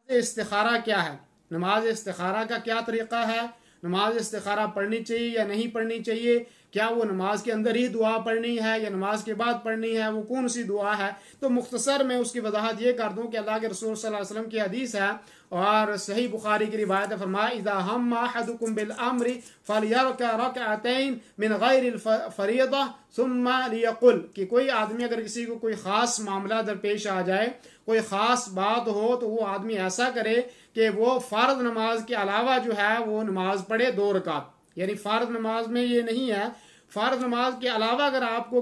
استخارہ کیا ہے؟ نماز استخارہ کا کیا طریقہ ہے؟ نماز استخارہ پڑھنی چاہیے یا نہیں پڑھنی چاہیے؟ کیا وہ نماز کے اندر ہی دعا پڑھنی ہے یا نماز کے بعد پڑھنی ہے؟ وہ کون سی دعا ہے؟ تو مختصر میں اس کی وضاحت یہ کر دوں کہ اللہ کے رسول صلی اللہ علیہ وسلم کی حدیث ہے اور صحیح بخاری کی روایت ہے، فرمایا اذا ہم احدکم بالامر فلیرکع رکعتین من غیر الفریضہ ثم لیقل، کہ کوئی آدمی اگر کسی کو کوئی خاص معاملہ درپیش آ جائے، کوئی خاص بات ہو، تو وہ آدمی ایسا کرے کہ وہ فرض نماز کے علاوہ جو ہے وہ نماز پڑھے 2 رکعت۔ یعنی فرض نماز میں یہ نہیں ہے، فرض نماز کے علاوہ اگر آپ کو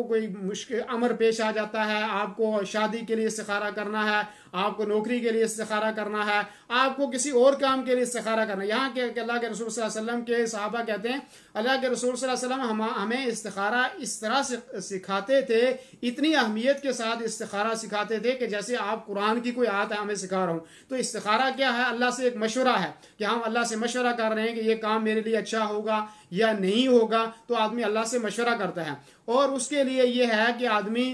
کوئی مشکل امر پیش آ جاتا ہے، آپ کو شادی کے لیے استخارہ کرنا ہے، آپ کو نوکری کے لیے استخارہ کرنا ہے، آپ کو کسی اور کام کے لیے استخارہ کرنا ہے، یہاں کہ اللہ کے رسول صلی اللہ علیہ وسلم کے صحابہ کہتے ہیں اللہ کے رسول صلی اللہ علیہ وسلم ہمیں استخارہ اس طرح سے سکھاتے تھے، اتنی اہمیت کے ساتھ استخارہ سکھاتے تھے کہ جیسے آپ قرآن کی کوئی آیت ہمیں سکھا رہا ہوں۔ تو استخارہ کیا ہے؟ اللہ سے ایک مشورہ ہے کہ ہم اللہ سے مشورہ کر رہے ہیں کہ یہ کام میرے لیے اچھا ہوگا یا نہیں ہوگا، تو آدمی اللہ سے مشورہ کرتا ہے۔ اور اس کے لیے یہ ہے کہ آدمی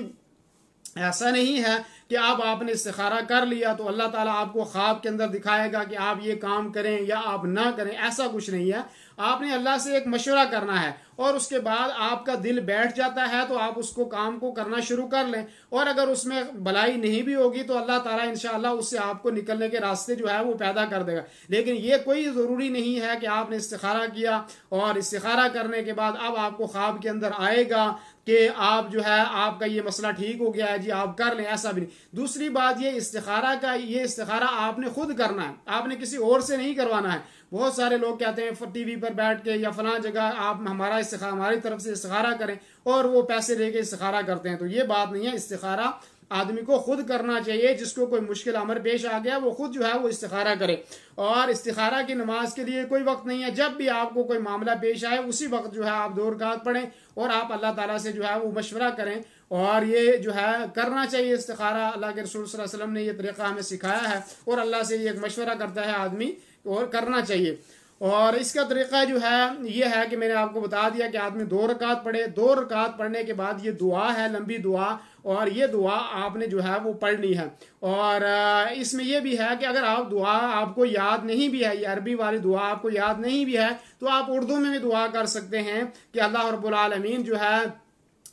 ایسا نہیں ہے کہ اب آپ نے استخارہ کر لیا تو اللہ تعالیٰ آپ کو خواب کے اندر دکھائے گا کہ آپ یہ کام کریں یا آپ نہ کریں، ایسا کچھ نہیں ہے۔ آپ نے اللہ سے ایک مشورہ کرنا ہے اور اس کے بعد آپ کا دل بیٹھ جاتا ہے تو آپ اس کو کام کو کرنا شروع کر لیں، اور اگر اس میں بھلائی نہیں بھی ہوگی تو اللہ تعالیٰ انشاءاللہ اس سے آپ کو نکلنے کے راستے جو ہے وہ پیدا کر دے گا۔ لیکن یہ کوئی ضروری نہیں ہے کہ آپ نے استخارہ کیا اور استخارہ کرنے کے بعد اب آپ کو خواب کے اندر آئے گا کہ آپ جو ہے آپ کا یہ مسئلہ ٹھیک ہو گیا ہے جی آپ کر لیں، ایسا بھی نہیں۔ دوسری بات یہ استخارہ آپ نے خود کرنا ہے، آپ نے کسی اور سے نہیں کروانا ہے۔ بہت سارے لوگ کہتے ہیں ٹی وی پر بیٹھ کے یا فلاں جگہ آپ ہماری طرف سے استخارہ کریں، اور وہ پیسے لے کے استخارہ کرتے ہیں، تو یہ بات نہیں ہے۔ استخارہ آدمی کو خود کرنا چاہیے، جس کو کوئی مشکل امر پیش آ گیا وہ خود جو ہے وہ استخارہ کرے۔ اور استخارہ کی نماز کے لیے کوئی وقت نہیں ہے، جب بھی آپ کو کوئی معاملہ پیش آئے اسی وقت جو ہے آپ 2 رکعت پڑھیں اور آپ اللہ تعالیٰ سے جو ہے وہ مشورہ کریں، اور یہ جو ہے کرنا چاہیے استخارہ۔ اللہ کے رسول صلی اللہ علیہ وسلم نے یہ طریقہ ہمیں سکھایا ہے اور اللہ سے یہ ایک مشورہ کرتا ہے آدمی اور کرنا چاہیے۔ اور اس کا طریقہ جو ہے یہ ہے کہ میں نے آپ کو بتا دیا کہ آدمی 2 رکعت پڑھے، 2 رکعت پڑھنے کے بعد یہ دعا ہے، لمبی دعا، اور یہ دعا آپ نے جو ہے وہ پڑھنی ہے۔ اور اس میں یہ بھی ہے کہ اگر آپ کو یاد نہیں بھی ہے، یہ عربی والی دعا آپ کو یاد نہیں بھی ہے، تو آپ اردو میں بھی دعا کر سکتے ہیں کہ اللہ رب العالمین جو ہے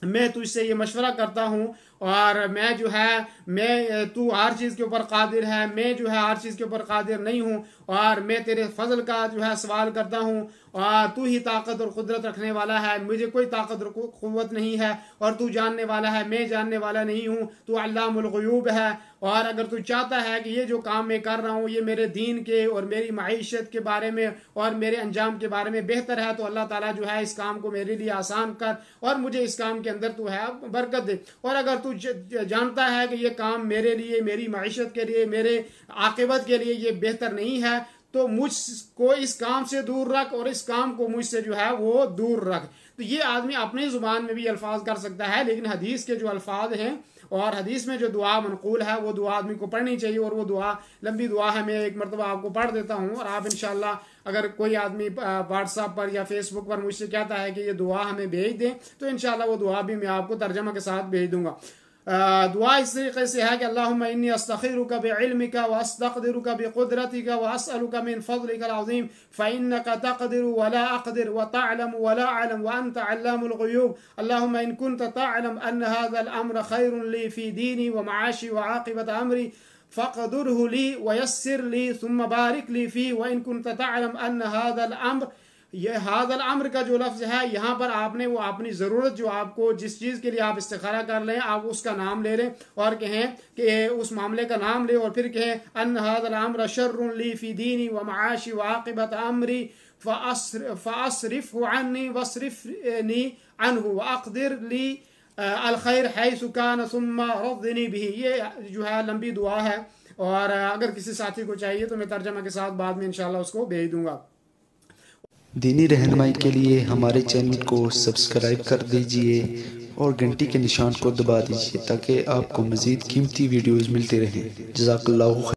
میں تجھ سے یہ مشورہ کرتا ہوں، اور میں جو ہے تو ہر چیز کے اوپر قادر ہے، میں جو ہے ہر چیز کے اوپر قادر نہیں ہوں، اور میں تیرے فضل کا جو ہے سوال کرتا ہوں، اور تو ہی طاقت اور قدرت رکھنے والا ہے، مجھے کوئی طاقت اور قوت نہیں ہے، اور تو جاننے والا ہے، میں جاننے والا نہیں ہوں، تو علام الغیوب ہے، اور اگر تو چاہتا ہے کہ یہ جو کام میں کر رہا ہوں یہ میرے دین کے اور میری معیشت کے بارے میں اور میرے انجام کے بارے میں بہتر ہے، تو اللہ تعالیٰ جو ہے اس کام کو میرے لیے آسان کر اور مجھے اس کام کے اندر تو ہے برکت دے۔ اور اگر تو جانتا ہے کہ یہ کام میرے لیے، میری معیشت کے لیے، میرے عاقبت کے لیے یہ بہتر نہیں ہے، تو مجھ کو اس کام سے دور رکھ اور اس کام کو مجھ سے جو ہے وہ دور رکھ۔ تو یہ آدمی اپنی زبان میں بھی الفاظ کر سکتا ہے، لیکن حدیث کے جو الفاظ ہیں اور حدیث میں جو دعا منقول ہے وہ دعا آدمی کو پڑھنی چاہیے، اور وہ دعا لمبی دعا ہے، میں ایک مرتبہ آپ کو پڑھ دیتا ہوں، اور آپ انشاءاللہ اگر کوئی آدمی واٹس ایپ پر یا فیس بک پر مجھ سے کہتا ہے کہ یہ دعا ہمیں بھیج دیں، تو انشاءاللہ وہ دعا بھی میں آپ کو ترجمہ کے ساتھ بھیج دوں گا۔ دعا اس طریقے سے ہے کہ اللہم انی استخیرک بعلمک واستقدرک بقدرتک واسألک من فضلک العظیم فإنک تقدر ولا اقدر وتعلم ولا اعلم وانت علام الغیوب اللہم ان كنت تعلم ان هذا الامر خیر لی فی دینی ومعاشی وعاقبت امری فقدره لی ویسر لی ثم بارک لی فی وان كنت تعلم ان هذا الامر، یہ هذا الامر کا جو لفظ ہے یہاں پر آپ نے وہ اپنی ضرورت جو آپ کو جس چیز کے لیے آپ استخارہ کر لیں آپ اس کا نام لے لیں اور کہیں کہ اس معاملے کا نام لیں، اور پھر کہیں ان هذا الامر شر لی فی دینی ومعاشی وعاقبت امری فاصرفه عنی واصرفنی عنہ واقدر لی الخیر حیث کان ثم رضنی به۔ یہ جو ہے لمبی دعا ہے، اور اگر کسی ساتھی کو چاہیے تو میں ترجمہ کے ساتھ بعد میں انشاءاللہ اس کو بھیج دوں گا۔ دینی رہنمائی کے لیے ہمارے چینل کو سبسکرائب کر دیجئے اور گھنٹی کے نشان کو دبا دیجئے تاکہ آپ کو مزید قیمتی ویڈیوز ملتے رہیں۔ جزاک اللہ خیر۔